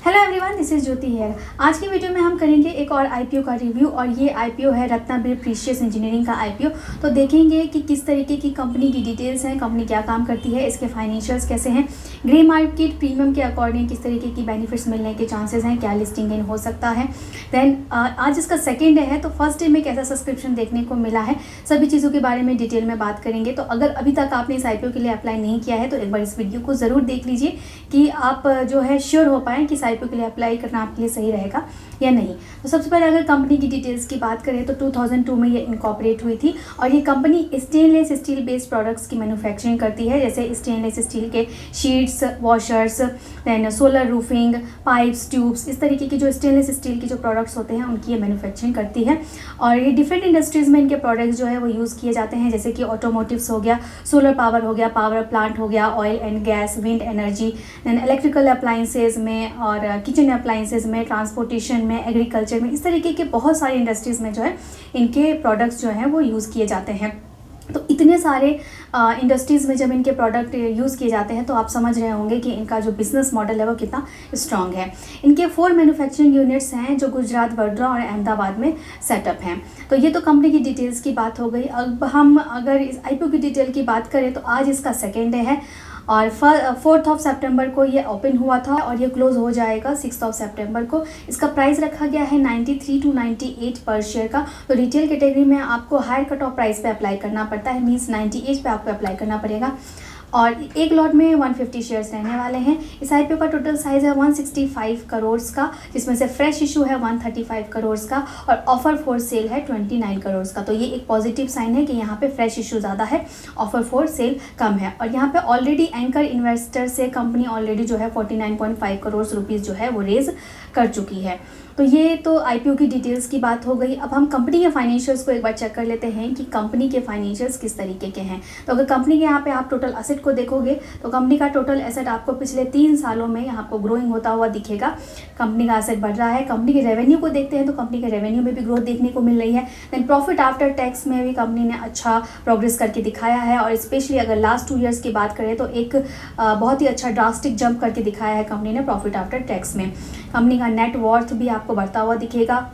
Hello everyone, this is Jyoti here. आज की video में हम करेंगे एक और आईपीओ का रिव्यू और ये आईपीओ है रत्नागिरी प्रीशियस इंजीनियरिंग का आईपीओ। तो देखेंगे कि किस तरीके की कंपनी की डिटेल्स हैं, कंपनी क्या काम करती है, इसके फाइनेंशियल्स कैसे हैं, ग्रे मार्केट प्रीमियम के अकॉर्डिंग किस तरीके की बेनिफिट्स मिलने के चांसेस हैं, क्या लिस्टिंग गेन हो सकता है। देन आज इसका सेकेंड डे है, तो फर्स्ट डे में कैसा सब्सक्रिप्शन देखने को मिला है, सभी चीज़ों के बारे में डिटेल में बात करेंगे। तो अगर अभी तक आपने इस आईपीओ के लिए अप्लाई नहीं किया है तो एक बार इस वीडियो को ज़रूर देख लीजिए कि आप जो है श्योर हो पाएँ कि इस आईपीओ के लिए अप्लाई करना आपके लिए सही रहेगा या नहीं। तो सबसे पहले अगर कंपनी की डिटेल्स की बात करें तो 2002 में ये इनकॉर्पोरेट हुई थी और ये company stainless steel based products की मैन्युफैक्चरिंग करती है, जैसे स्टेनलेस स्टील के sheets, washers, then solar roofing, pipes, tubes, इस तरीके की जो स्टेनलेस स्टील की जो प्रोडक्ट्स होते हैं उनकी ये मैन्युफैक्चरिंग करती है। और ये डिफरेंट इंडस्ट्रीज़ में इनके प्रोडक्ट्स जो है वो यूज़ किए जाते हैं, जैसे कि ऑटोमोटिव्स हो गया, सोलर पावर हो गया, पावर प्लांट हो गया, oil and gas, wind energy, then electrical appliances में और किचन अप्लाइंसेज में, ट्रांसपोर्टेशन में, एग्रीकल्चर में, इस तरीके के बहुत सारे इंडस्ट्रीज़ में जो है इनके प्रोडक्ट्स जो हैं वो यूज़ किए जाते हैं। तो इतने सारे इंडस्ट्रीज़ में जब इनके प्रोडक्ट यूज़ किए जाते हैं तो आप समझ रहे होंगे कि इनका जो बिज़नेस मॉडल है वो कितना स्ट्रॉन्ग है। इनके 4 मैन्युफैक्चरिंग यूनिट्स हैं जो गुजरात, वडोदरा और अहमदाबाद में सेटअप हैं। तो ये तो कंपनी की डिटेल्स की बात हो गई। अब हम अगर इस आईपीओ की डिटेल की बात करें तो आज इसका सेकेंड डे है और 4 सितंबर को ये ओपन हुआ था और ये क्लोज हो जाएगा 6 सितंबर को। इसका प्राइस रखा गया है 93 to 98 पर शेयर का। तो रिटेल कैटेगरी में आपको हायर कट ऑफ प्राइस पे अप्लाई करना पड़ता है, मीन्स 98 पे आपको अप्लाई करना पड़ेगा और एक लॉट में 150 शेयर्स रहने वाले हैं। इस आईपीओ का टोटल साइज़ है 165 करोड़ का, जिसमें से फ्रेश इशू है 135 करोड़ का और ऑफर फॉर सेल है 29 करोड़ का। तो ये एक पॉजिटिव साइन है कि यहाँ पे फ्रेश इशू ज़्यादा है, ऑफर फॉर सेल कम है। और यहाँ पे ऑलरेडी एंकर इन्वेस्टर से कंपनी ऑलरेडी जो है 49.5 करोड़ रुपीज़ जो है वो रेज कर चुकी है। तो ये तो आईपीओ की डिटेल्स की बात हो गई। अब हम कंपनी के फाइनेंशियल्स को एक बार चेक कर लेते हैं कि कंपनी के फाइनेंशियल्स किस तरीके के हैं। तो अगर कंपनी के यहाँ पे आप टोटल एसेट को देखोगे तो कंपनी का टोटल एसेट आपको पिछले 3 सालों में यहाँ पर ग्रोइंग होता हुआ दिखेगा। कंपनी का एसेट बढ़ रहा है। कंपनी के रेवेन्यू को देखते हैं तो कंपनी के रेवेन्यू में भी ग्रोथ देखने को मिल रही है। देन प्रॉफिट आफ्टर टैक्स में भी कंपनी ने अच्छा प्रोग्रेस करके दिखाया है और स्पेशली अगर लास्ट 2 ईयर्स की बात करें तो एक बहुत ही अच्छा ड्रास्टिक जंप करके दिखाया है कंपनी ने प्रॉफिट आफ्टर टैक्स में। कंपनी का नेट वर्थ भी आपको बढ़ता हुआ दिखेगा।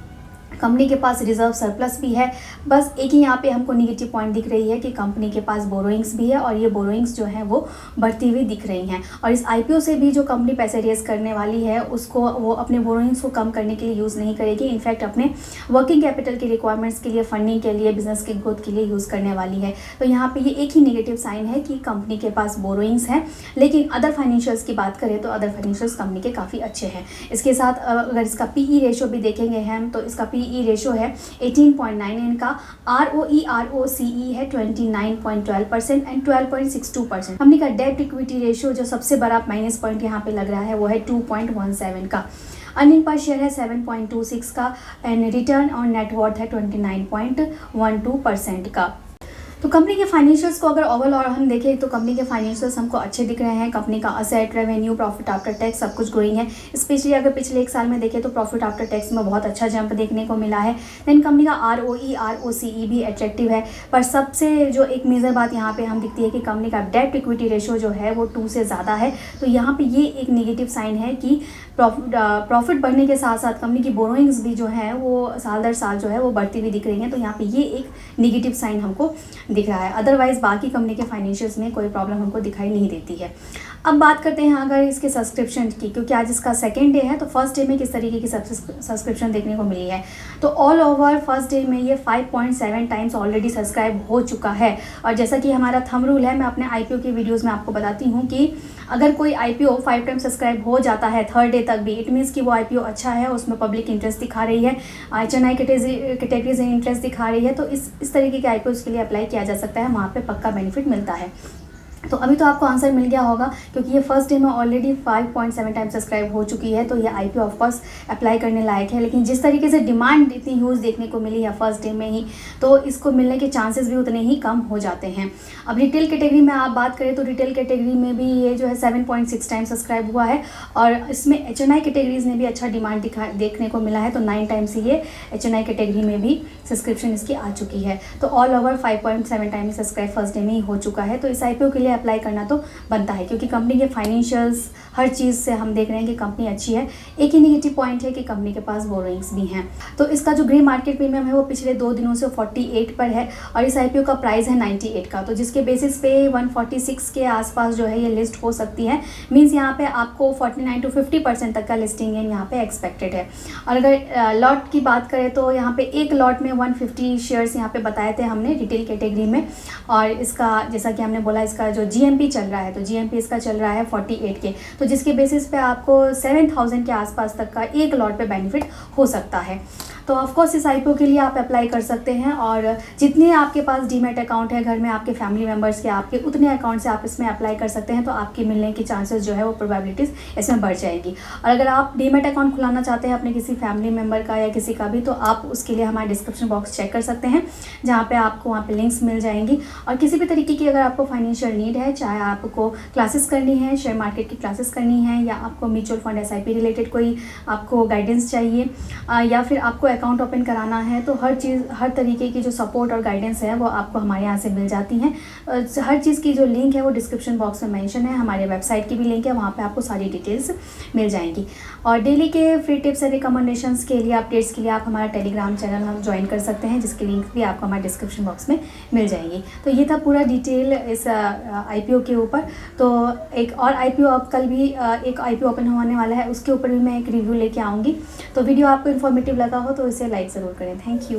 कंपनी के पास रिजर्व सरप्लस भी है। बस एक ही यहाँ पे हमको निगेटिव पॉइंट दिख रही है कि कंपनी के पास बोरोइंग्स भी है और ये बोरोइंग्स जो हैं वो बढ़ती हुई दिख रही हैं। और इस आईपीओ से भी जो कंपनी पैसे रेज करने वाली है उसको वो अपने बोरोइंग्स को कम करने के लिए यूज़ नहीं करेगी, इनफैक्ट अपने वर्किंग कैपिटल की रिक्वायरमेंट्स के लिए, फंडिंग के लिए, बिजनेस की ग्रोथ के लिए यूज़ करने वाली है। तो यहाँ पर ये एक ही निगेटिव साइन है कि कंपनी के पास बोरोइंग्स हैं। लेकिन अदर फाइनेंशियल्स की बात करें तो अदर फाइनेंशियल्स कंपनी के काफ़ी अच्छे हैं। इसके साथ अगर इसका पीई रेशो भी देखेंगे हम तो इसका पीई रेशो है 18.99 का, ROE है 29.12% एंड 12.62%। कंपनी का डेट इक्विटी रेशियो जो सबसे बड़ा माइनस पॉइंट यहाँ पे लग रहा है वो है 2.17 का। अर्निंग पर शेयर है 7.26 का एंड रिटर्न ऑन नेटवर्थ है 29.12% का। तो कंपनी के फाइनेंशियल्स को अगर ओवरऑल हम देखें तो कंपनी के फाइनेंशियल्स हमको अच्छे दिख रहे हैं। कंपनी का asset, revenue, profit after tax सब कुछ ग्रोइंग है। स्पेशली अगर पिछले 1 साल में देखें तो प्रॉफिट आफ्टर टैक्स में बहुत अच्छा जंप देखने को मिला है। देन कंपनी का ROE भी अट्रैक्टिव है। पर सबसे जो एक मेजर बात यहाँ पे हम दिखती है कि कंपनी का डेट इक्विटी रेशो जो है वो 2 से ज़्यादा है। तो यहाँ पर ये एक निगेटिव साइन है कि प्रॉफिट बढ़ने के साथ साथ कंपनी की बोरोइंग्स भी जो है वो साल दर साल जो है वो बढ़ती हुई दिख रही हैं। तो यहाँ पे ये एक निगेटिव साइन हमको दिख रहा है। अदरवाइज बाकी कंपनी के फाइनेंशियल्स में कोई प्रॉब्लम हमको दिखाई नहीं देती है। अब बात करते हैं अगर इसके सब्सक्रिप्शन की, क्योंकि आज इसका सेकेंड डे है तो फर्स्ट डे में किस तरीके की सब्सक्रिप्शन देखने को मिली है। तो ऑल ओवर फर्स्ट डे में ये 5.7 टाइम्स ऑलरेडी सब्सक्राइब हो चुका है। और जैसा कि हमारा थंब रूल है, मैं अपने आईपीओ की वीडियोज़ में आपको बताती हूँ कि अगर कोई आईपीओ 5 टाइम सब्सक्राइब हो जाता है 3rd डे तक भी, इट मीन्स कि वो आईपीओ अच्छा है, उसमें पब्लिक इंटरेस्ट दिखा रही है, HNI कैटेगरी से इंटरेस्ट दिखा रही है। तो इस तरीके के आईपीओ के लिए अप्लाई किया जा सकता है, वहाँ पे पक्का बेनिफिट मिलता है। तो अभी तो आपको आंसर मिल गया होगा क्योंकि ये फर्स्ट डे में ऑलरेडी 5.7 टाइम सब्सक्राइब हो चुकी है। तो ये आईपीओ ऑफ कोर्स अप्लाई करने लायक है। लेकिन जिस तरीके से डिमांड इतनी ह्यूज देखने को मिली है फर्स्ट डे में ही, तो इसको मिलने के चांसेस भी उतने ही कम हो जाते हैं। अब रिटेल कैटेगरी में आप बात करें तो रिटेल कैटेगरी में भी ये जो है 7.6 टाइम सब्सक्राइब हुआ है और इसमें HNI कैटेगरीज ने भी अच्छा डिमांड देखने को मिला है। तो 9 टाइम्स ये HNI कैटेगरी में भी सब्सक्रिप्शन इसकी आ चुकी है। तो all over 5.7 time subscribe first day में ही हो चुका है। तो इस आईपीओ के लिए अप्लाई करना तो बनता है, क्योंकि कंपनी के फाइनेंशियल्स हर चीज़ से हम देख रहे हैं कि कंपनी अच्छी है। एक ही नेगेटिव पॉइंट है कि कंपनी के पास बोरोइंग्स भी हैं। तो इसका जो ग्रे मार्केट प्रीमियम है वो पिछले 2 दिनों से 48 पर है और इस आईपीओ का प्राइस है 98 का, तो जिसके बेसिस पे 146 के आसपास जो है ये लिस्ट हो सकती है। मीन्स यहाँ पे आपको 49 to 50% तक का लिस्टिंग है यहाँ पे एक्सपेक्टेड है। और अगर लॉट की बात करें तो यहाँ पे एक लॉट में 150 शेयर्स यहाँ पे बताए थे हमने रिटेल कैटेगरी में, और इसका जैसा कि हमने बोला इसका जो जीएमपी चल रहा है, तो जीएमपी इसका चल रहा है 48 के, तो जिसके बेसिस पे आपको 7000 के आसपास तक का एक लॉट पे बेनिफिट हो सकता है। तो ऑफकोर्स इस आईपीओ के लिए आप अप्लाई कर सकते हैं और जितने आपके पास डीमैट अकाउंट है घर में आपके फैमिली मेम्बर्स के, आपके उतने अकाउंट से आप इसमें अप्लाई कर सकते हैं, तो आपके मिलने की चांसेस जो है वो प्रोबेबिलिटीज़ इसमें बढ़ जाएगी। और अगर आप डीमैट अकाउंट खुलाना चाहते हैं अपने किसी फैमिली मेम्बर का या किसी का भी, तो आप उसके लिए हमारा डिस्क्रिप्शन बॉक्स चेक कर सकते हैं, जहाँ पर आपको वहाँ पर लिंक्स मिल जाएंगी। और किसी भी तरीके की अगर आपको फाइनेंशियल नीड है, चाहे आपको क्लासेस करनी है, शेयर मार्केट की क्लासेस करनी है, या आपको म्यूचुअल फंड SIP रिलेटेड कोई आपको गाइडेंस चाहिए, या फिर आपको अकाउंट ओपन कराना है, तो हर तरीके की जो सपोर्ट और गाइडेंस है वो आपको हमारे यहाँ से मिल जाती हैं। हर चीज़ की जो लिंक है वो डिस्क्रिप्शन बॉक्स में मेंशन है, हमारे वेबसाइट की भी लिंक है, वहाँ पे आपको सारी डिटेल्स मिल जाएंगी। और डेली के फ्री टिप्स एंड रिकमेंडेशंस के लिए, अपडेट्स के लिए आप हमारा टेलीग्राम चैनल हम ज्वाइन कर सकते हैं, जिसकी लिंक भी आपको हमारे डिस्क्रिप्शन बॉक्स में मिल जाएगी। तो ये था पूरा डिटेल इस IPO के ऊपर। तो एक और IPO अब कल भी एक IPO ओपन होने वाला है, उसके ऊपर भी मैं एक रिव्यू लेके आऊँगी। तो वीडियो आपको इन्फॉर्मेटिव लगा हो तो इसे लाइक ज़रूर करें। Thank you.